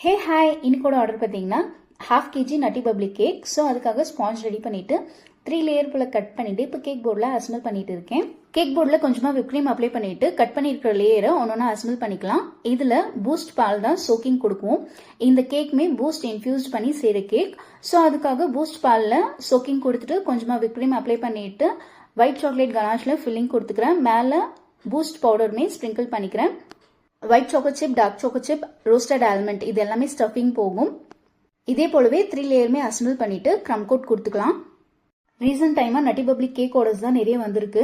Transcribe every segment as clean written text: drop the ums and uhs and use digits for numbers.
Hey hi, இன்னைக்கோட order பார்த்தீங்கன்னா 1/2 kg நட்டி public cake. So அதுக்காக sponge ready பண்ணிவிட்டு 3 லேயர் போல் cut பண்ணிவிட்டு இப்போ கேக் போர்டில் அசம்பிள் பண்ணிட்டு இருக்கேன். கேக் போர்டில் கொஞ்சமாக விப் க்ரீம் அப்ளை பண்ணிவிட்டு கட் பண்ணியிருக்கிற லேயரை ஒன்று அசம்பிள் பண்ணிக்கலாம். இதில் பூஸ்ட் பால் தான் சோக்கிங் கொடுக்கும். இந்த கேக்குமே பூஸ்ட் இன்ஃபியூஸ்ட் பண்ணி செய்கிற கேக். ஸோ அதுக்காக பூஸ்ட் பாலில் சோக்கிங் கொடுத்துட்டு கொஞ்சமாக விப் க்ரீம் அப்ளை பண்ணிவிட்டு ஒயிட் சாக்லேட் கனாஷில் ஃபில்லிங் கொடுத்துக்கிறேன். மேலே பூஸ்ட் பவுடருமே ஸ்ப்ரிங்கிள் பண்ணிக்கிறேன். White choco chip, dark choco chip, roasted almond இது எல்லாமே ஸ்டஃபிங் போகும். இதே போலவே 3 லேயருமே அசம்பிள் பண்ணிட்டு க்ரம் கோட் கொடுத்துக்கலாம். ரீசன்ட் டைமாக நட்டி பப்ளிக் கேக் ஆர்டர்ஸ் தான் நிறைய வந்திருக்கு.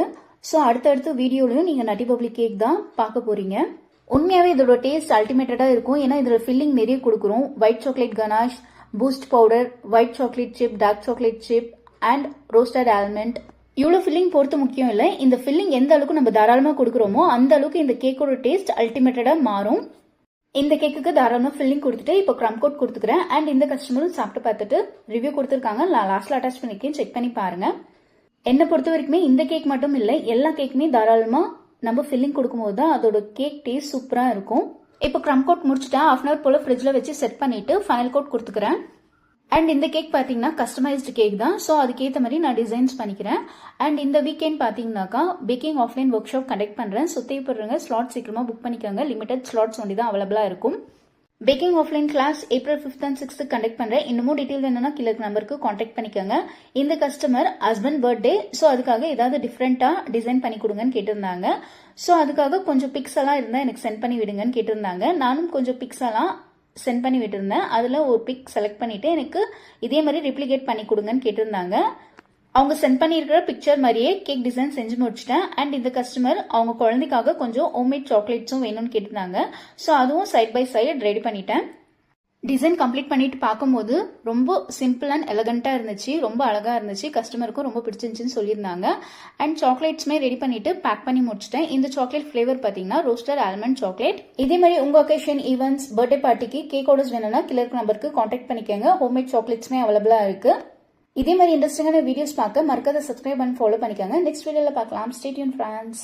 ஸோ அடுத்தடுத்த வீடியோலையும் நீங்கள் நட்டி பப்ளிக் கேக் தான் பார்க்க போறீங்க. உண்மையாகவே இதோட டேஸ்ட் அல்டிமேட்டடாக இருக்கும். ஏன்னா இதில் ஃபில்லிங் நிறைய கொடுக்குறோம். White chocolate ganache, Boost powder, white chocolate chip, dark chocolate chip and roasted almond. இவ்வளோ ஃபில்லிங் பொறுத்து முக்கியம் இல்லை, இந்த ஃபில்லிங் எந்த அளவுக்கு நம்ம தாராளமாக கொடுக்குறோமோ அந்த அளவுக்கு இந்த கேக்கோட டேஸ்ட் அல்டிமேட்டடாக மாறும். இந்த கேக்குக்கு தாராளமாக ஃபில்லிங் கொடுத்துட்டு இப்போ க்ரம் கோட் கொடுத்துக்கிறேன். அண்ட் இந்த கஸ்டமரும் சாப்பிட்டு பார்த்துட்டு ரிவ்யூ கொடுத்துருக்காங்க. நான் லாஸ்ட்டில் அட்டாச் பண்ணிக்கேன், செக் பண்ணி பாருங்க. என்னை பொறுத்த வரைக்குமே இந்த கேக் மட்டும் இல்லை, எல்லா கேக்குமே தாராளமாக நம்ம ஃபில்லிங் கொடுக்கும்போது தான் அதோட கேக் டேஸ்ட் சூப்பராக இருக்கும். இப்போ க்ரம் கோட் முடிச்சுட்டேன். 1/2 hour போல் ஃப்ரிட்ஜில் வச்சு செட் பண்ணிட்டு ஃபைனல் கோட் கொடுத்துக்கிறேன். அண்ட் இந்த கேக் பார்த்தீங்கன்னா கஸ்டமைஸ்டு கேக் தான். ஸோ அதுக்கேற்ற மாதிரி நான் டிசைன்ஸ் பண்ணிக்கிறேன். அண்ட் இந்த வீக்கெண்ட் பார்த்தீங்கன்னாக்கா baking offline workshop conduct பண்ணுறேன். ஸோ தேவைப்படுறவங்க ஸ்லாட் சீக்கிரமாக புக் பண்ணிக்கோங்க. லிமிடெட் ஸ்லாட்ஸ் ஒண்டி தான் அவைலபிளாக இருக்கும். Baking offline class April 5th and 6th conduct பண்ணுறேன். இன்னமும் டீட்டெயில் வேணும்னா கீழே நம்பருக்கு காண்டாக்ட் பண்ணிக்கோங்க. இந்த கஸ்டமர் ஹஸ்பண்ட் பர்த்டே, ஸோ அதுக்காக ஏதாவது டிஃப்ரெண்ட்டாக டிசைன் பண்ணி கொடுங்கன்னு கேட்டிருந்தாங்க. ஸோ அதுக்காக கொஞ்சம் பிக்ஸ் எல்லாம் இருந்தால் எனக்கு சென்ட் பண்ணி விடுங்கன்னு கேட்டிருந்தாங்க. நானும் கொஞ்சம் பிக்ஸ் எல்லாம் சென்ட் பண்ணி விட்டுருந்தேன். அதில் ஒரு பிக் செலக்ட் பண்ணிவிட்டு எனக்கு இதே மாதிரி ரெப்ளிகேட் பண்ணி கொடுங்கன்னு கேட்டிருந்தாங்க. அவங்க சென்ட் பண்ணியிருக்கிற பிக்சர் மாதிரியே கேக் டிசைன் செஞ்சு முடிச்சிட்டேன். அண்ட் இந்த கஸ்டமர் அவங்க குழந்தைக்காக கொஞ்சம் ஹோம்மேட் சாக்லேட்ஸும் வேணும்னு கேட்டிருந்தாங்க. ஸோ அதுவும் சைட் பை சைடு ரெடி பண்ணிட்டேன். டிசைன் கம்ப்ளீட் பண்ணிட்டு பார்க்கும்போது ரொம்ப சிம்பிள் அண்ட் எலகண்டாக இருந்துச்சு, ரொம்ப அழகாக இருந்துச்சு. கஸ்டமருக்கும் ரொம்ப பிடிச்சிருந்துச்சின்னு சொல்லியிருந்தாங்க. அண்ட் சாக்லேட்ஸுமே ரெடி பண்ணிட்டு பேக் பண்ணி முடிச்சிட்டேன். இந்த சாக்லேட் ஃப்ளேவர் பார்த்தீங்கன்னா ரோஸ்டட் ஆல்மண்ட் சாக்லேட். இதே மாதிரி உங்கள் ஒகேஷன், ஈவெண்ட்ஸ், பர்த்டே பார்ட்டிக்கு கேக் ஆர்டர்ஸ் வேணும்னா கீழே நம்பருக்கு காண்டாக்ட் பண்ணிக்கோங்க. ஹோம்மேட் சாக்லேட்ஸுமே அவைலபிளாக இருக்கு. இதே மாதிரி இன்ட்ரெஸ்டிங்கான வீடியோஸ் பார்க்க மறக்காத சப்ஸ்கிரைப் அண்ட் ஃபாலோ பண்ணிக்கோங்க. நெக்ஸ்ட் வீடியோவில் பார்க்கலாம். Stay tune friends.